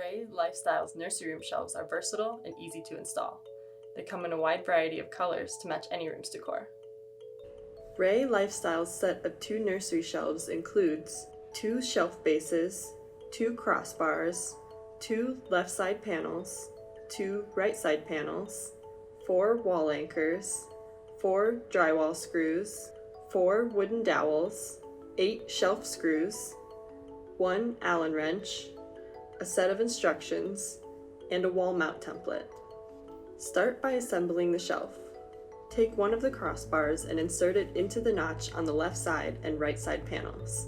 RAE Lifestyle's nursery room shelves are versatile and easy to install. They come in a wide variety of colors to match any room's decor. RAE Lifestyle's set of 2 nursery shelves includes 2 shelf bases, 2 crossbars, 2 left side panels, 2 right side panels, 4 wall anchors, 4 drywall screws, 4 wooden dowels, 8 shelf screws, 1 Allen wrench, a set of instructions, and a wall mount template. Start by assembling the shelf. Take one of the crossbars and insert it into the notch on the left side and right side panels.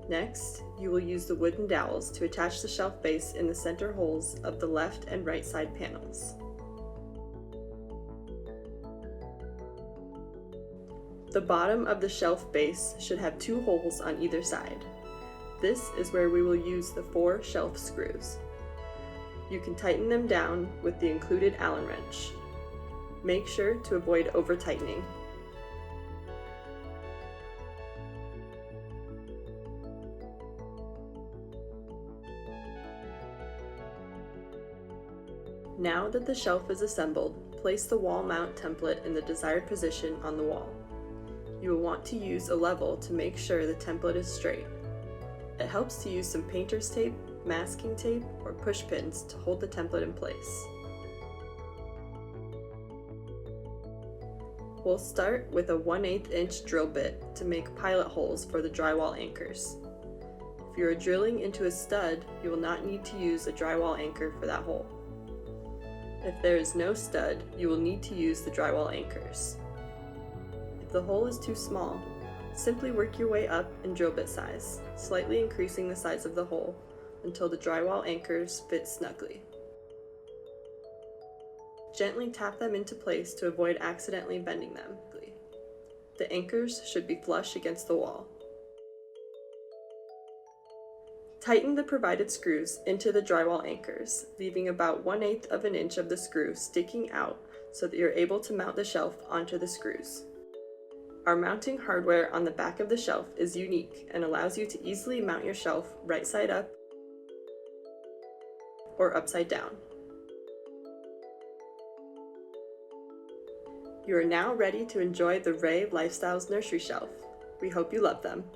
Next, you will use the wooden dowels to attach the shelf base in the center holes of the left and right side panels. The bottom of the shelf base should have 2 holes on either side. This is where we will use the 4 shelf screws. You can tighten them down with the included Allen wrench. Make sure to avoid over-tightening. Now that the shelf is assembled, place the wall mount template in the desired position on the wall. You will want to use a level to make sure the template is straight. It helps to use some painter's tape, masking tape, or push pins to hold the template in place. We'll start with a 1/8 inch drill bit to make pilot holes for the drywall anchors. If you are drilling into a stud, you will not need to use a drywall anchor for that hole. If there is no stud, you will need to use the drywall anchors. If the hole is too small, simply work your way up in drill bit size, slightly increasing the size of the hole until the drywall anchors fit snugly. Gently tap them into place to avoid accidentally bending them. The anchors should be flush against the wall. Tighten the provided screws into the drywall anchors, leaving about 1/8 of an inch of the screw sticking out so that you're able to mount the shelf onto the screws. Our mounting hardware on the back of the shelf is unique and allows you to easily mount your shelf right side up or upside down. You are now ready to enjoy the RAE Lifestyle's nursery shelf. We hope you love them.